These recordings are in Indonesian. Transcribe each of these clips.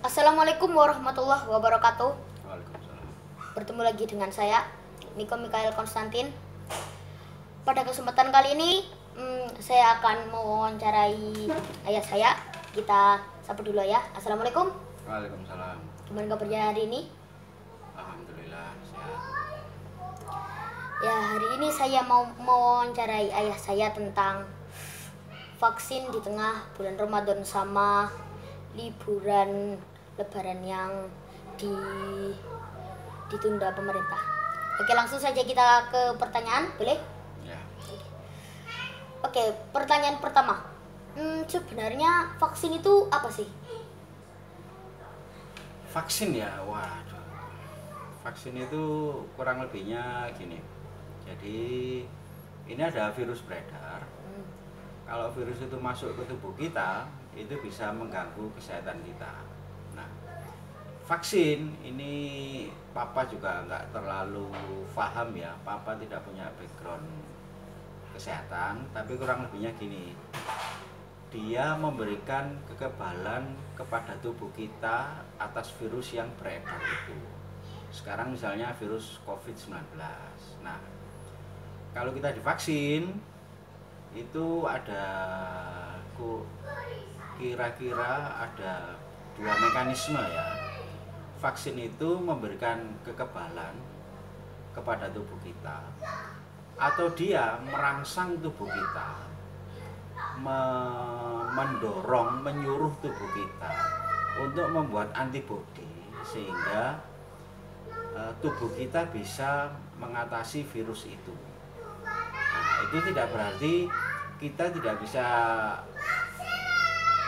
Assalamualaikum warahmatullahi wabarakatuh. Waalaikumsalam. Bertemu lagi dengan saya, Niko Mikael Konstantin. Pada kesempatan kali ini, saya akan mewawancarai ayah saya. Kita sapa dulu ya. Assalamualaikum. Waalaikumsalam. Gimana kabarnya hari ini? Alhamdulillah sehat. Ya, hari ini saya mau mewawancarai ayah saya tentang vaksin di tengah bulan Ramadan sama liburan Lebaran yang ditunda pemerintah. Oke, langsung saja kita ke pertanyaan, boleh? Ya. Oke, pertanyaan pertama. Sebenarnya vaksin itu apa sih? Vaksin ya, waduh. Vaksin itu kurang lebihnya gini. Jadi ini ada virus beredar. Kalau virus itu masuk ke tubuh kita, itu bisa mengganggu kesehatan kita. Nah, vaksin ini papa juga nggak terlalu paham ya. Papa tidak punya background kesehatan, tapi kurang lebihnya gini. Dia memberikan kekebalan kepada tubuh kita atas virus yang beredar itu. Sekarang misalnya virus COVID-19. Nah, kalau kita divaksin itu ada kira-kira ada dua mekanisme ya. Vaksin itu memberikan kekebalan kepada tubuh kita, atau dia merangsang tubuh kita, mendorong, menyuruh tubuh kita untuk membuat antibodi sehingga tubuh kita bisa mengatasi virus itu. Nah, itu tidak berarti kita tidak bisa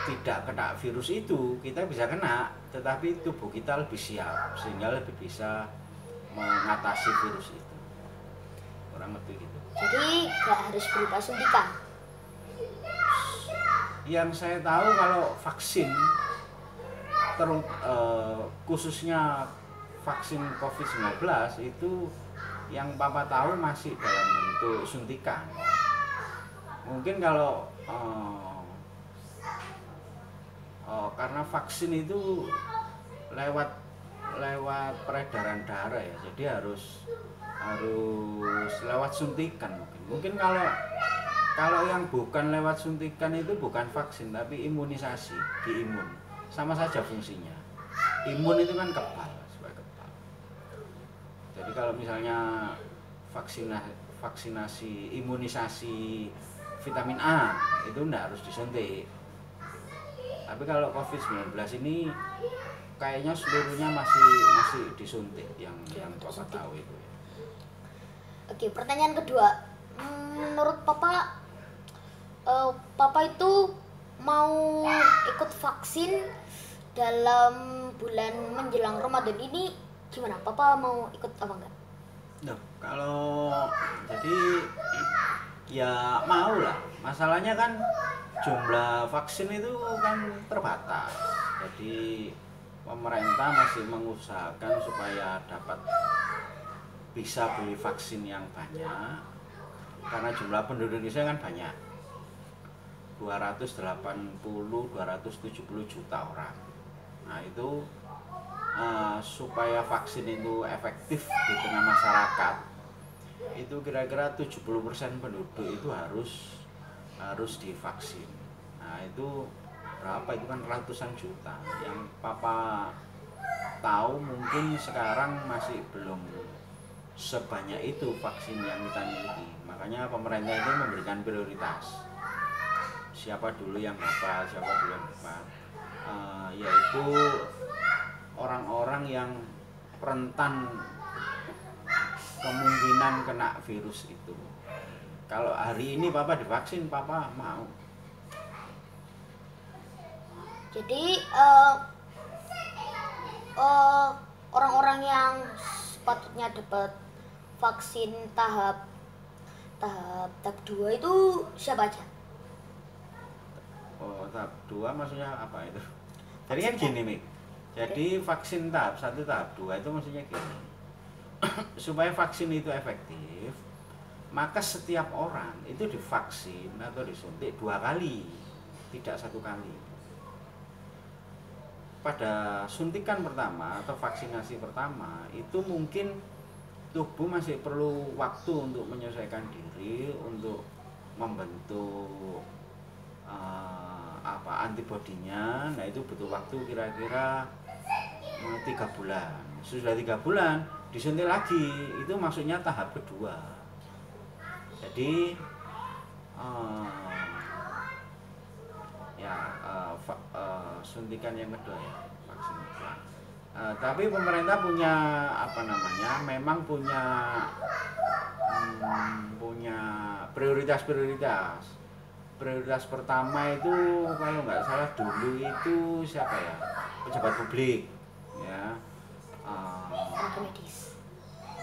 tidak kena virus itu, kita bisa kena, tetapi tubuh kita lebih siap sehingga lebih bisa mengatasi virus itu. Kurang lebih gitu. Jadi gak harus berupa suntikan. Yang saya tahu kalau vaksin khususnya vaksin COVID-19 itu yang papa tahu masih dalam bentuk suntikan. Mungkin kalau karena vaksin itu lewat peredaran darah ya, jadi harus lewat suntikan. Mungkin kalau yang bukan lewat suntikan itu bukan vaksin tapi imunisasi, diimun, sama saja fungsinya. Imun itu kan kebal, supaya kebal. Jadi kalau misalnya vaksinasi imunisasi vitamin A itu enggak harus disuntik. Tapi kalau COVID-19 ini kayaknya seluruhnya masih disuntik yang Papa tahu itu. Oke, pertanyaan kedua. Menurut Papa, Papa itu mau ikut vaksin dalam bulan menjelang Ramadan ini gimana? Papa mau ikut apa enggak? Nah, kalau jadi ya mau lah. Masalahnya kan jumlah vaksin itu kan terbatas. Jadi pemerintah masih mengusahakan supaya dapat bisa beli vaksin yang banyak, karena jumlah penduduk Indonesia kan banyak, 270 juta orang. Nah itu supaya vaksin itu efektif di tengah masyarakat, itu kira-kira 70% penduduk itu harus divaksin. Nah itu berapa? Itu kan ratusan juta. Yang Papa tahu mungkin sekarang masih belum sebanyak itu vaksin yang kita miliki. Makanya pemerintah itu memberikan prioritas. Siapa dulu yang dapat, siapa dulu yang dapat, yaitu orang-orang yang rentan kemungkinan kena virus itu. Kalau hari ini Papa divaksin, Papa mau. Jadi orang-orang yang sepatutnya dapat vaksin tahap 2 itu siapa aja? Oh, tahap 2 maksudnya apa itu? Jadi kan gini, Mik. Jadi vaksin tahap 1, tahap 2 itu maksudnya gini. Supaya vaksin itu efektif, maka setiap orang itu divaksin atau disuntik 2 kali, tidak 1 kali. pada suntikan pertama atau vaksinasi pertama itu mungkin tubuh masih perlu waktu untuk menyesuaikan diri, untuk membentuk antibodinya. Nah itu butuh waktu kira-kira 3 bulan. Sudah 3 bulan disuntik lagi, itu maksudnya tahap kedua. Jadi suntikan yang kedua ya, vaksin kedua. Tapi pemerintah punya memang punya prioritas. Prioritas pertama itu kalau nggak salah dulu itu siapa ya, pejabat publik ya, tenaga medis.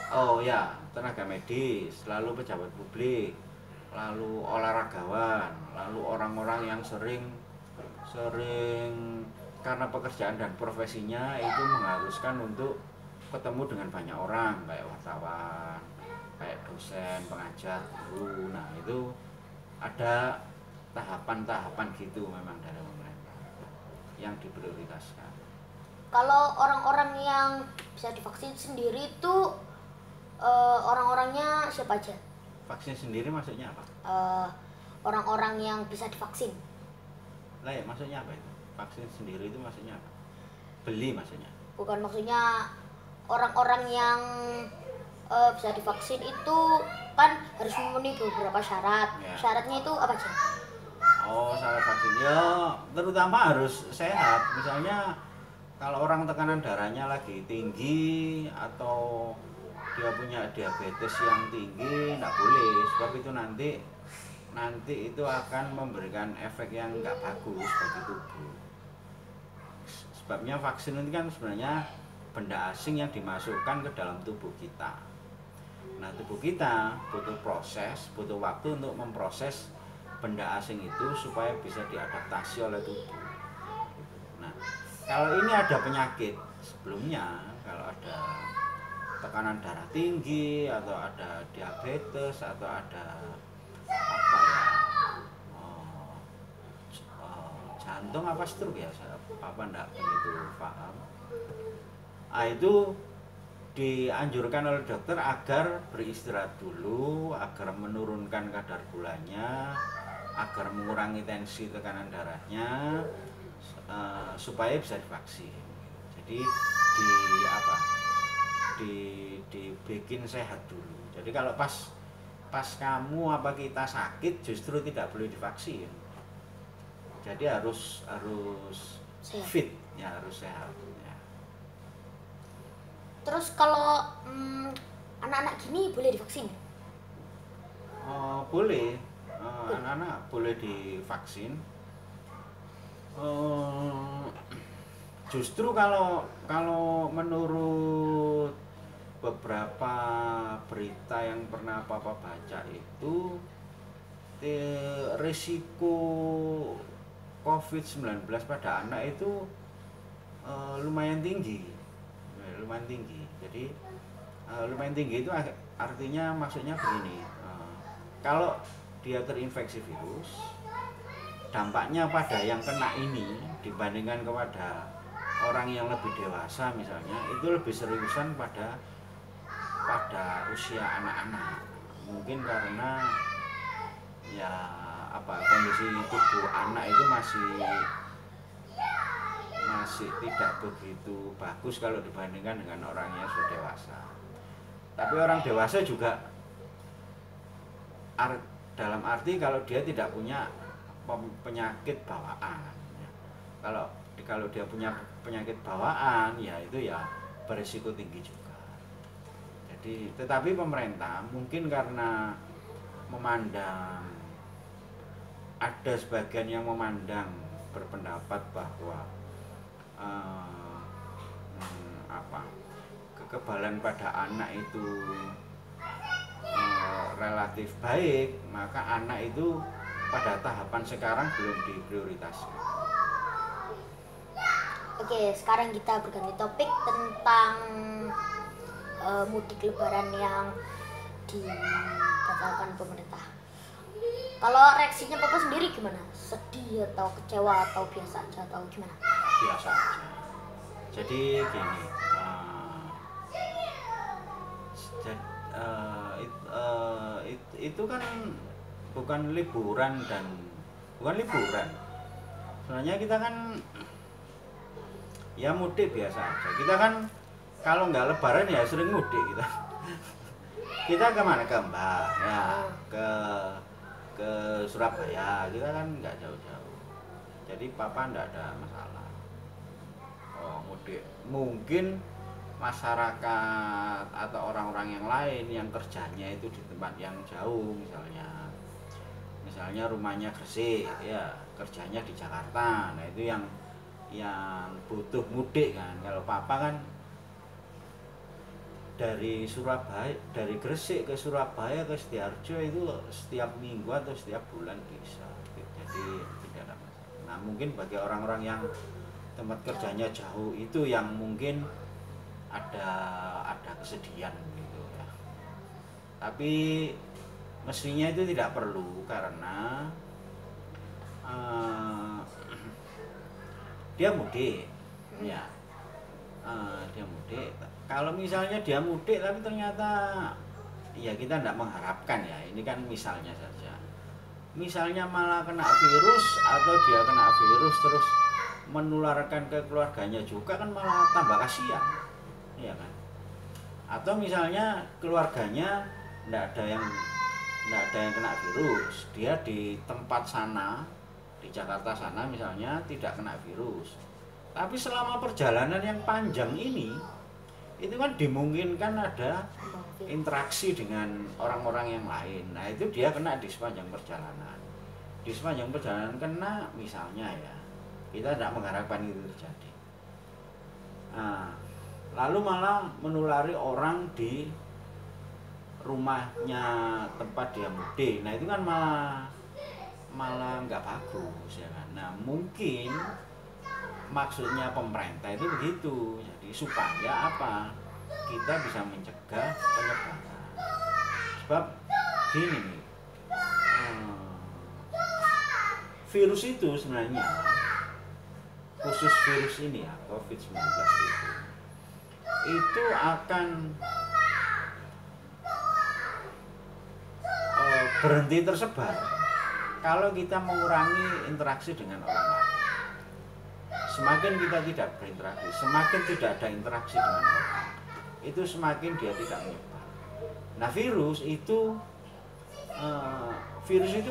Oh ya, tenaga medis, lalu pejabat publik, lalu olahragawan, lalu orang-orang yang sering karena pekerjaan dan profesinya itu mengharuskan untuk ketemu dengan banyak orang, kayak wartawan, kayak dosen, pengajar, guru. Nah itu ada tahapan-tahapan gitu memang dari pemerintah yang diprioritaskan. Kalau orang-orang yang bisa divaksin sendiri itu orang-orangnya siapa aja? Vaksin sendiri maksudnya apa? Orang-orang yang bisa divaksin. Lah ya, maksudnya apa itu? Vaksin sendiri itu maksudnya apa? Beli maksudnya? Bukan, maksudnya orang-orang yang bisa divaksin itu kan harus memenuhi beberapa syarat. Ya. Syaratnya itu apa aja? Oh, syarat vaksin ya terutama harus sehat. Misalnya kalau orang tekanan darahnya lagi tinggi atau dia punya diabetes yang tinggi, nggak boleh, sebab itu nanti itu akan memberikan efek yang nggak bagus bagi tubuh. Sebabnya vaksin ini kan sebenarnya benda asing yang dimasukkan ke dalam tubuh kita. Nah, tubuh kita butuh proses, butuh waktu untuk memproses benda asing itu supaya bisa diadaptasi oleh tubuh. Nah, kalau ini ada penyakit sebelumnya, kalau ada tekanan darah tinggi atau ada diabetes atau ada jantung apa stroke ya, saya enggak begitu paham. Itu dianjurkan oleh dokter agar beristirahat dulu, agar menurunkan kadar gulanya, agar mengurangi tensi tekanan darahnya, supaya bisa divaksin. Jadi dibikin sehat dulu. Jadi kalau pas kamu kita sakit justru tidak boleh divaksin. Jadi harus fit ya, harus sehat ya. Terus kalau anak-anak gini boleh divaksin? Boleh, anak-anak boleh divaksin. Justru kalau menurut beberapa berita yang pernah Papa baca itu risiko COVID-19 pada anak itu lumayan tinggi. Jadi lumayan tinggi itu artinya maksudnya begini, kalau dia terinfeksi virus, dampaknya pada yang kena ini dibandingkan kepada orang yang lebih dewasa misalnya, itu lebih seriusan pada usia anak-anak. Mungkin karena ya kondisi tubuh anak itu masih tidak begitu bagus kalau dibandingkan dengan orang yang sudah dewasa. Tapi orang dewasa juga dalam arti kalau dia tidak punya penyakit bawaan. Kalau dia punya penyakit bawaan ya itu ya berisiko tinggi juga. Jadi tetapi pemerintah mungkin karena ada sebagian yang berpendapat bahwa kekebalan pada anak itu relatif baik, maka anak itu pada tahapan sekarang belum diprioritaskan. Oke, sekarang kita berganti topik tentang mudik lebaran yang dibatalkan pemerintah. Kalau reaksinya Papa sendiri gimana? Sedih atau kecewa atau biasa aja atau gimana? Biasa aja. Jadi gini, itu kan bukan liburan dan bukan liburan. Sebenarnya kita kan ya mudik biasa aja. Kita kan kalau nggak lebaran ya sering mudik kita. Kita kemana? Ke Mbak ya, ke Surabaya. Kita kan nggak jauh-jauh. Jadi papa nggak ada masalah. Oh mudik. Mungkin masyarakat atau orang-orang yang lain yang kerjanya itu di tempat yang jauh, misalnya rumahnya Gresik ya, kerjanya di Jakarta. Nah itu yang butuh mudik kan. Kalau papa kan dari Surabaya, dari Gresik ke Surabaya ke Setiarjo itu setiap minggu atau setiap bulan bisa. Jadi tidak ada masalah. Nah mungkin bagi orang-orang yang tempat kerjanya jauh itu yang mungkin ada kesedihan gitu ya. Tapi mestinya itu tidak perlu karena dia mudik ya. Dia mudik. Kalau misalnya dia mudik tapi ternyata ya kita tidak mengharapkan ya, ini kan misalnya saja. Misalnya malah kena virus atau dia kena virus terus menularkan ke keluarganya juga kan malah tambah kasihan. Iya kan? Atau misalnya keluarganya tidak ada yang kena virus, dia di tempat sana di Jakarta sana misalnya tidak kena virus, tapi selama perjalanan yang panjang ini itu kan dimungkinkan ada interaksi dengan orang-orang yang lain. Nah itu dia kena di sepanjang perjalanan. Di sepanjang perjalanan kena misalnya ya, kita tidak mengharapkan itu terjadi. Nah, lalu malah menulari orang di rumahnya tempat dia mudik. Nah itu kan malah nggak bagus ya kan. Nah mungkin maksudnya pemerintah itu begitu. Jadi supaya apa? Kita bisa mencegah penyebaran. Sebab gini nih, virus itu sebenarnya khusus virus ini ya, COVID-19 itu akan berhenti tersebar kalau kita mengurangi interaksi dengan orang lain. Semakin kita tidak berinteraksi, semakin tidak ada interaksi dengan orang, itu semakin dia tidak menyebar. Nah virus itu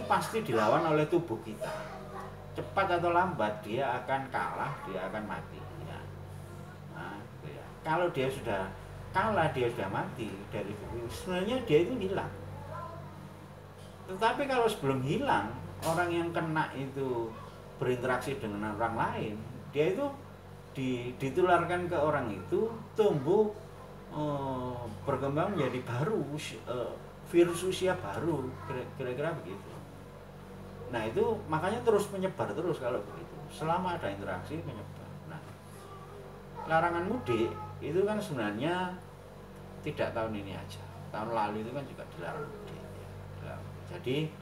pasti dilawan oleh tubuh kita. Cepat atau lambat dia akan kalah, dia akan mati. Ya. Nah, ya. Kalau dia sudah kalah, dia sudah mati dari virus, sebenarnya dia itu hilang. Tetapi kalau sebelum hilang, orang yang kena itu berinteraksi dengan orang lain, dia itu ditularkan ke orang itu, tumbuh berkembang menjadi baru, virus usia baru, kira-kira begitu. Nah itu makanya terus menyebar terus kalau begitu, selama ada interaksi menyebar. Nah larangan mudik itu kan sebenarnya tidak tahun ini aja, tahun lalu itu kan juga dilarang mudik ya. Jadi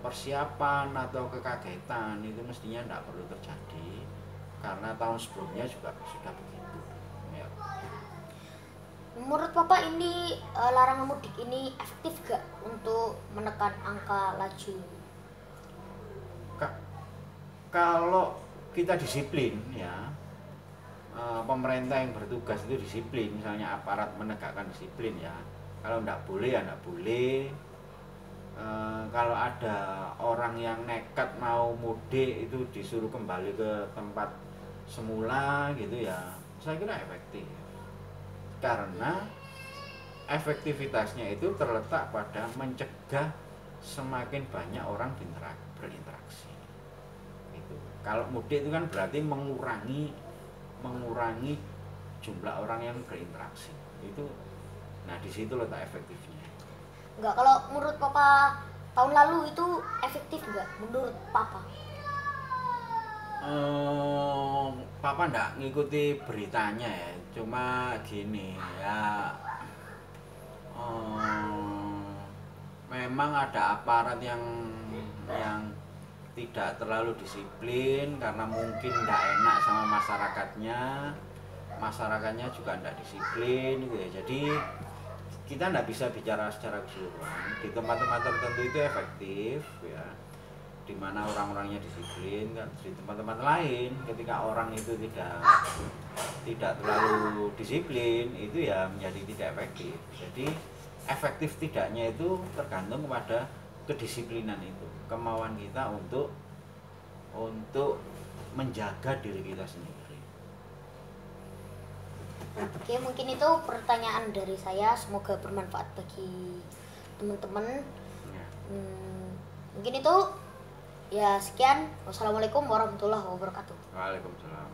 persiapan atau kekagetan itu mestinya tidak perlu terjadi karena tahun sebelumnya juga sudah begitu ya. Menurut Papa ini larangan mudik ini efektif gak untuk menekan angka laju? Kalau kita disiplin ya, pemerintah yang bertugas itu disiplin, misalnya aparat menegakkan disiplin ya. Kalau tidak boleh ya tidak boleh. Kalau ada orang yang nekat mau mudik itu disuruh kembali ke tempat semula gitu ya, saya kira efektif. Karena efektivitasnya itu terletak pada mencegah semakin banyak orang berinteraksi. Itu. Kalau mudik itu kan berarti mengurangi jumlah orang yang berinteraksi. Itu, nah di situ letak efektifnya. Enggak, kalau menurut Papa tahun lalu itu efektif enggak menurut Papa? Papa enggak ngikuti beritanya ya, cuma gini ya, memang ada aparat yang tidak terlalu disiplin karena mungkin nggak enak sama masyarakatnya juga tidak disiplin gitu ya. Jadi kita tidak bisa bicara secara keseluruhan. Di tempat-tempat tertentu itu efektif ya, di mana orang-orangnya disiplin. Kan di tempat-tempat lain ketika orang itu tidak terlalu disiplin, itu ya menjadi tidak efektif. Jadi efektif tidaknya itu tergantung kepada kedisiplinan itu, kemauan kita untuk menjaga diri kita sendiri. Oke, mungkin itu pertanyaan dari saya, semoga bermanfaat bagi teman-teman. Ya. Mungkin itu ya, sekian. Wassalamualaikum warahmatullahi wabarakatuh. Waalaikumsalam.